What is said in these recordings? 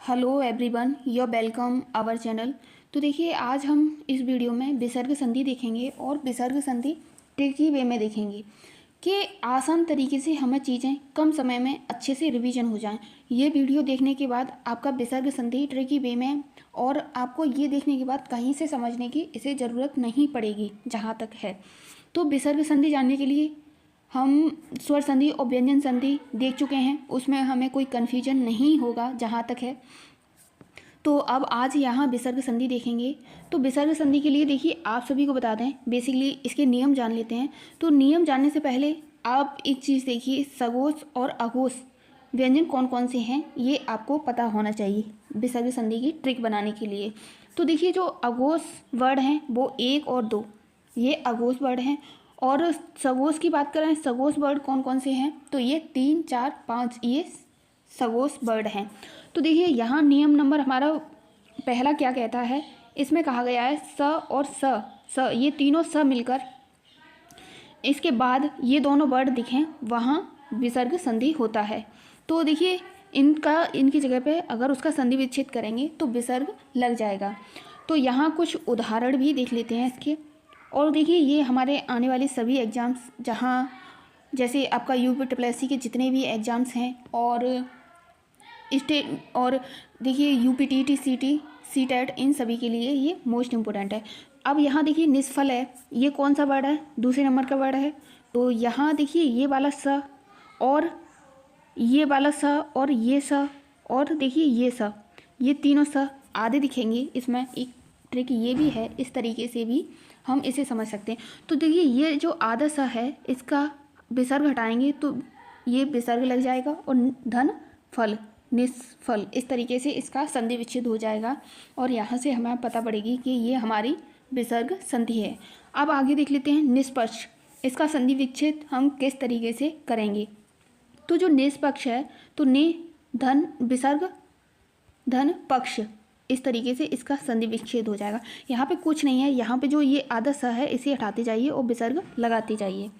Hello everyone, your welcome our channel. तो देखिए, आज हम इस वीडियो में विसर्ग संधि देखेंगे और विसर्ग संधि ट्रिकी वे में देखेंगे कि आसान तरीके से हमें चीज़ें कम समय में अच्छे से रिवीजन हो जाएं। ये वीडियो देखने के बाद आपका विसर्ग संधि ट्रिकी वे में और आपको ये देखने के बाद कहीं से समझने की इसे ज़रूरत नहीं पड़ेगी जहाँ तक है। तो विसर्ग संधि जानने के लिए हम स्वर संधि और व्यंजन संधि देख चुके हैं, उसमें हमें कोई कन्फ्यूजन नहीं होगा जहाँ तक है। तो अब आज यहाँ विसर्ग संधि देखेंगे। तो विसर्ग संधि के लिए देखिए, आप सभी को बता दें, बेसिकली इसके नियम जान लेते हैं। तो नियम जानने से पहले आप एक चीज़ देखिए, सगोश और अघोष व्यंजन कौन कौन से हैं ये आपको पता होना चाहिए विसर्ग संधि की ट्रिक बनाने के लिए। तो देखिए, जो अघोष वर्ड हैं वो 1 और 2, ये अघोष वर्ड हैं। और सगोश की बात करें, सगोश वर्ड कौन कौन से हैं, तो ये 3, 4, 5 ये सगोश वर्ड हैं। तो देखिए, यहाँ नियम नंबर हमारा पहला क्या कहता है, इसमें कहा गया है स और स ये तीनों स मिलकर इसके बाद ये दोनों वर्ड दिखें वहाँ विसर्ग संधि होता है। तो देखिए, इनकी जगह पे अगर उसका संधि विच्छेद करेंगे तो विसर्ग लग जाएगा। तो यहाँ कुछ उदाहरण भी देख लेते हैं इसके। और देखिए, ये हमारे आने वाले सभी एग्ज़ाम्स, जहाँ जैसे आपका UPSSC के जितने भी एग्ज़ाम्स हैं और स्टेट और देखिए UPTT, CT, CTET, इन सभी के लिए ये मोस्ट इम्पोर्टेंट है। अब यहाँ देखिए, निष्फल है, ये कौन सा वर्ड है, दूसरे नंबर का वर्ड है। तो यहाँ देखिए, ये वाला स और ये वाला स और ये स और देखिए ये स, ये तीनों स आधे दिखेंगे। इसमें एक ट्रिक ये भी है, इस तरीके से भी हम इसे समझ सकते हैं। तो देखिए, ये जो आधा स है इसका विसर्ग हटाएंगे तो ये विसर्ग लग जाएगा और धन फल निष्फल, इस तरीके से इसका संधि विच्छेद हो जाएगा और यहाँ से हमें पता पड़ेगी कि ये हमारी विसर्ग संधि है। अब आगे देख लेते हैं निष्पक्ष, इसका संधि विच्छेद हम किस तरीके से करेंगे। तो जो निष्पक्ष है, तो ने धन विसर्ग धन पक्ष, इस तरीके से इसका संधि विच्छेद हो जाएगा। यहाँ पे कुछ नहीं है, यहाँ पे जो ये आधा स है इसे हटाते जाइए और विसर्ग लगाते जाइए।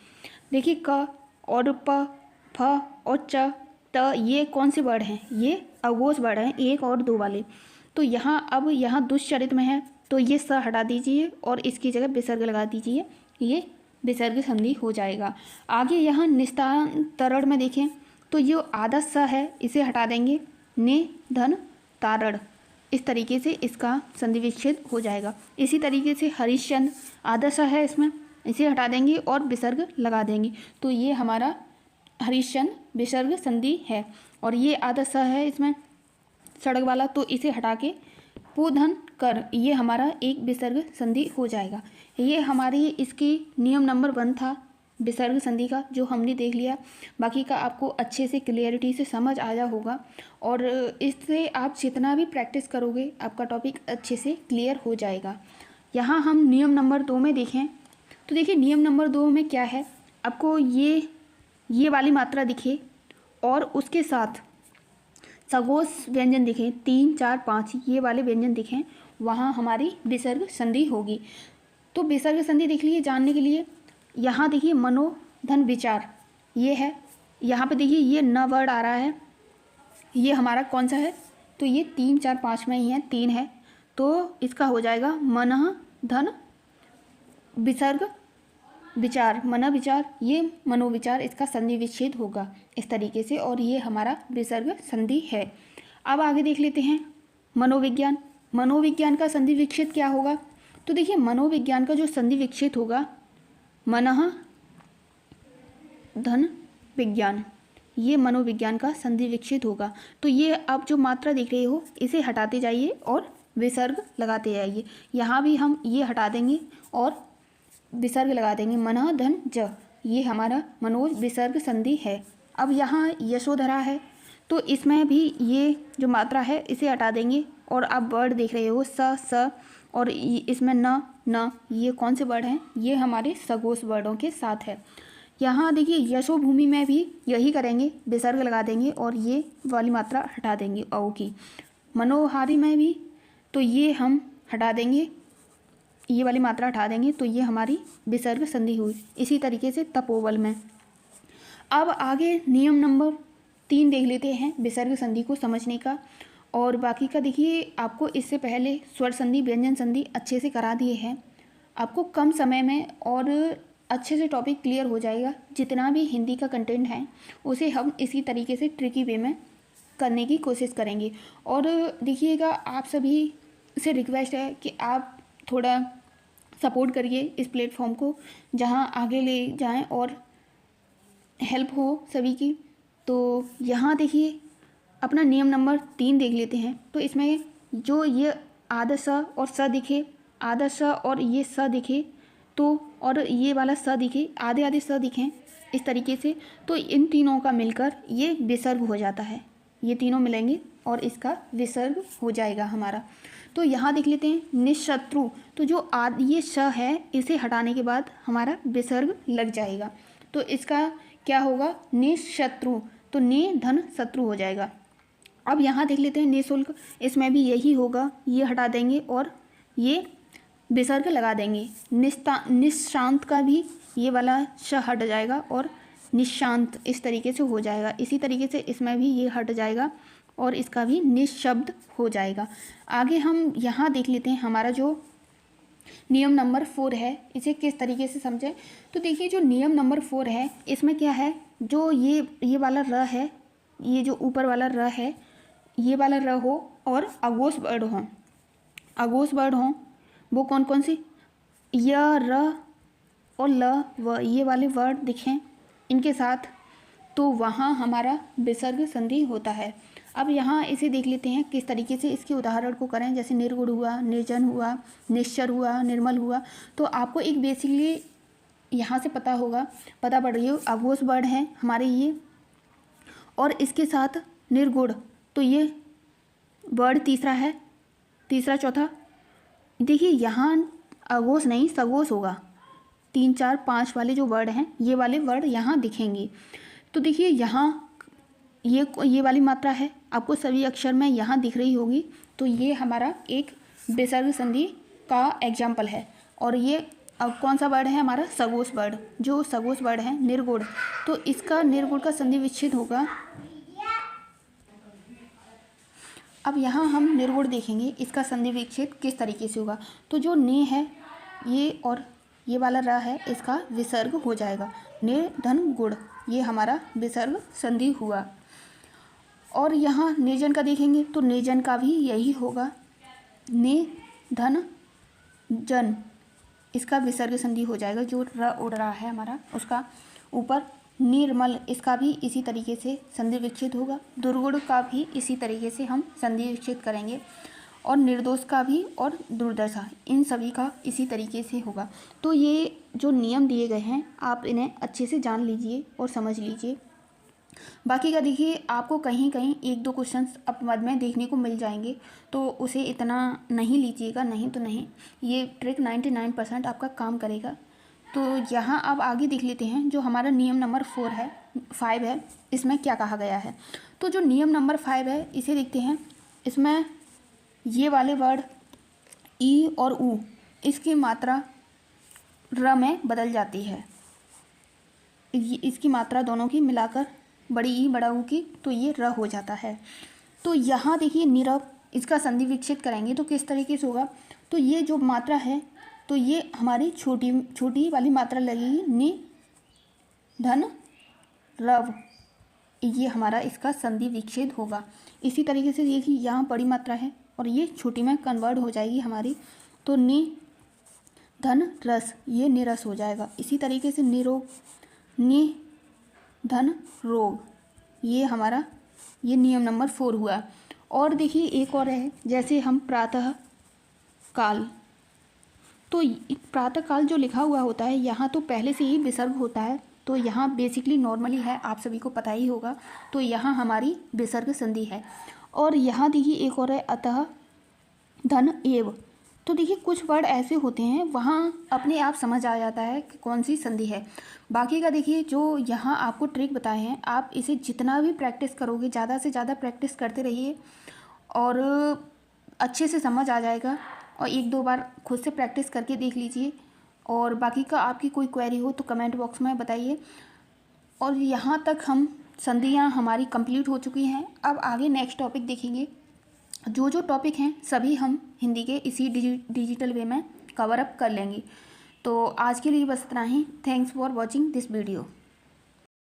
देखिए, क और प, फ और च, त, ये कौन से वर्ड हैं, ये अघोष वर्ड हैं, 1 और 2 वाले। तो यहाँ अब यहाँ दुष्चरित में है तो ये स हटा दीजिए और इसकी जगह विसर्ग लगा दीजिए, ये विसर्ग संधि हो जाएगा। आगे यहाँ निस्तारण में देखें तो ये आधा स है इसे हटा देंगे, ने धन तारण, इस तरीके से इसका संधि विच्छेद हो जाएगा। इसी तरीके से हरिश्चंद्र, आधा स है इसमें, इसे हटा देंगे और विसर्ग लगा देंगे, तो ये हमारा हरिश्चंद्र विसर्ग संधि है। और ये आधा स है इसमें सड़क वाला, तो इसे हटा के पूधन कर, ये हमारा एक विसर्ग संधि हो जाएगा। ये हमारी इसकी नियम नंबर 1 था विसर्ग संधि का, जो हमने देख लिया। बाकी का आपको अच्छे से क्लियरिटी से समझ आया होगा और इससे आप जितना भी प्रैक्टिस करोगे आपका टॉपिक अच्छे से क्लियर हो जाएगा। यहाँ हम नियम नंबर 2 में देखें तो देखिए, नियम नंबर 2 में क्या है, आपको ये वाली मात्रा दिखे और उसके साथ सगोश व्यंजन दिखें, 3, 4, 5 ये वाले व्यंजन दिखें, वहाँ हमारी विसर्ग संधि होगी। तो विसर्ग संधि देख लीजिए जानने के लिए। यहाँ देखिए, मनोधन विचार ये है, यहाँ पे देखिए ये न वर्ड आ रहा है, ये हमारा कौन सा है, तो ये 3, 4, 5 में ही है, 3 है, तो इसका हो जाएगा मनः धन विसर्ग विचार, मन विचार, ये मनोविचार, इसका संधि विच्छेद होगा इस तरीके से, और ये हमारा विसर्ग संधि है। अब आगे देख लेते हैं मनोविज्ञान। मनोविज्ञान का संधि विच्छेद क्या होगा, तो देखिए, मनोविज्ञान का जो संधि विच्छेद होगा, मनः धन विज्ञान, ये मनोविज्ञान का संधि विच्छेद होगा। तो ये आप जो मात्रा देख रहे हो इसे हटाते जाइए और विसर्ग लगाते जाइए। यहाँ भी हम ये हटा देंगे और विसर्ग लगा देंगे, मनः धन ज, ये हमारा मनोज विसर्ग संधि है। अब यहाँ यशोधरा है, तो इसमें भी ये जो मात्रा है इसे हटा देंगे और आप वर्ड देख रहे हो स और इसमें न, ये कौन से वर्ड हैं, ये हमारे सगोश वर्डों के साथ है। यहाँ देखिए, यशोभूमि में भी यही करेंगे, विसर्ग लगा देंगे और ये वाली मात्रा हटा देंगे औ की। मनोहारी में भी तो ये हम हटा देंगे, ये वाली मात्रा हटा देंगे, तो ये हमारी विसर्ग संधि हुई। इसी तरीके से तपोवन में। अब आगे नियम नंबर 3 देख लेते हैं विसर्ग संधि को समझने का। और बाकी का देखिए आपको इससे पहले स्वर संधि व्यंजन संधि अच्छे से करा दिए हैं। आपको कम समय में और अच्छे से टॉपिक क्लियर हो जाएगा। जितना भी हिंदी का कंटेंट है उसे हम इसी तरीके से ट्रिकी वे में करने की कोशिश करेंगे। और देखिएगा आप सभी से रिक्वेस्ट है कि आप थोड़ा सपोर्ट करिए इस प्लेटफॉर्म को, जहां आगे ले जाएं और हेल्प हो सभी की। तो यहाँ देखिए अपना नियम नंबर 3 देख लेते हैं। तो इसमें जो ये आधा स और स दिखे, आधा स और ये स दिखे तो, और ये वाला स दिखे, आधे आधे स दिखें इस तरीके से, तो इन तीनों का मिलकर ये विसर्ग हो जाता है। ये तीनों मिलेंगे और इसका विसर्ग हो जाएगा हमारा। तो यहाँ देख लेते हैं निशत्रु। तो जो ये श है इसे हटाने के बाद हमारा विसर्ग लग जाएगा। तो इसका क्या होगा, निशत्रु। तो ने धन शत्रु हो जाएगा। अब यहाँ देख लेते हैं निःशुल्क। इसमें भी यही होगा, ये हटा देंगे और ये विसर्ग लगा देंगे। निशांत का भी ये वाला श हट जाएगा और निशांत इस तरीके से हो जाएगा। इसी तरीके से इसमें भी ये हट जाएगा और इसका भी निशब्द हो जाएगा। आगे हम यहाँ देख लेते हैं हमारा जो नियम नंबर 4 है इसे किस तरीके से समझें। तो देखिए जो नियम नंबर 4 है इसमें क्या है, जो ये वाला र है, ये जो ऊपर वाला र है ये वाला र हो और अघोष वर्ड हो। अघोष वर्ड हो वो कौन कौन सी, य र और ल व, ये वाले वर्ड दिखें इनके साथ, तो वहाँ हमारा विसर्ग संधि होता है। अब यहाँ इसे देख लेते हैं किस तरीके से इसके उदाहरण को करें। जैसे निर्गुण हुआ, निर्जन हुआ, निश्चर हुआ, निर्मल हुआ। तो आपको एक बेसिकली यहाँ से पता होगा, पता पड़ रही हो, अघोष वर्ड है हमारे ये, और इसके साथ निर्गुण। तो ये वर्ड तीसरा है, तीसरा चौथा। देखिए यहाँ अघोष नहीं सघोष होगा। 3 4 5 वाले जो वर्ड हैं ये वाले वर्ड यहाँ दिखेंगे। तो देखिए यहाँ ये वाली मात्रा है, आपको सभी अक्षर में यहाँ दिख रही होगी। तो ये हमारा एक विसर्ग संधि का एग्जाम्पल है। और ये अब कौन सा वर्ड है हमारा, सघोष वर्ड। जो सघोष वर्ड है निर्गुण, तो इसका निर्गुण का संधि विच्छेद होगा। अब यहाँ हम निर्गुण देखेंगे इसका संधि विच्छेद किस तरीके से होगा। तो जो ने है ये और ये वाला र है इसका विसर्ग हो जाएगा। ने धन गुण, ये हमारा विसर्ग संधि हुआ। और यहाँ निर्जन का देखेंगे तो निर्जन का भी यही होगा। ने धन जन, इसका विसर्ग संधि हो जाएगा। जो र उड़ रहा है हमारा उसका ऊपर। निर्मल, इसका भी इसी तरीके से संधि विच्छेद होगा। दुर्गुण का भी इसी तरीके से हम संधि विच्छेद करेंगे। और निर्दोष का भी, और दुर्दशा, इन सभी का इसी तरीके से होगा। तो ये जो नियम दिए गए हैं आप इन्हें अच्छे से जान लीजिए और समझ लीजिए। बाकी का देखिए आपको कहीं कहीं 1-2 क्वेश्चंस अपवाद में देखने को मिल जाएंगे, तो उसे इतना नहीं लीजिएगा, नहीं तो नहीं। ये ट्रिक 99% आपका काम करेगा। तो यहाँ अब आगे देख लेते हैं जो हमारा नियम नंबर 5 है, इसमें क्या कहा गया है। तो जो नियम नंबर 5 है इसे देखते हैं। इसमें ये वाले वर्ड ई और ऊ, इसकी मात्रा र में बदल जाती है। इसकी मात्रा दोनों की मिलाकर बड़ी ई बड़ा ऊ की, तो ये र हो जाता है। तो यहाँ देखिए नीरव, इसका संधि विच्छेद करेंगे तो किस तरीके से होगा। तो ये जो मात्रा है तो ये हमारी छोटी वाली मात्रा लगेगी, नि धन रव, ये हमारा इसका संधि विच्छेद होगा। इसी तरीके से देखिए यहाँ बड़ी मात्रा है और ये छोटी में कन्वर्ट हो जाएगी हमारी, तो नि धन रस, ये निरस हो जाएगा। इसी तरीके से निरोग, नि धन रोग, ये हमारा ये नियम नंबर 4 हुआ। और देखिए एक और है, जैसे हम प्रातः काल, तो प्रातः काल जो लिखा हुआ होता है यहाँ तो पहले से ही विसर्ग होता है। तो यहाँ बेसिकली नॉर्मली है, आप सभी को पता ही होगा। तो यहाँ हमारी विसर्ग संधि है। और यहाँ देखिए एक और है अतः धन एव। तो देखिए कुछ वर्ड ऐसे होते हैं वहाँ अपने आप समझ आ जाता है कि कौन सी संधि है। बाकी का देखिए जो यहाँ आपको ट्रिक बताए हैं, आप इसे जितना भी प्रैक्टिस करोगे, ज़्यादा से ज़्यादा प्रैक्टिस करते रहिए और अच्छे से समझ आ जाएगा। और 1-2 बार खुद से प्रैक्टिस करके देख लीजिए। और बाकी का आपकी कोई क्वेरी हो तो कमेंट बॉक्स में बताइए। और यहाँ तक हम संधियाँ हमारी कंप्लीट हो चुकी हैं। अब आगे नेक्स्ट टॉपिक देखेंगे जो जो टॉपिक हैं सभी हम हिंदी के इसी डिजिटल वे में कवर अप कर लेंगे। तो आज के लिए बस इतना ही। Thanks for watching this video.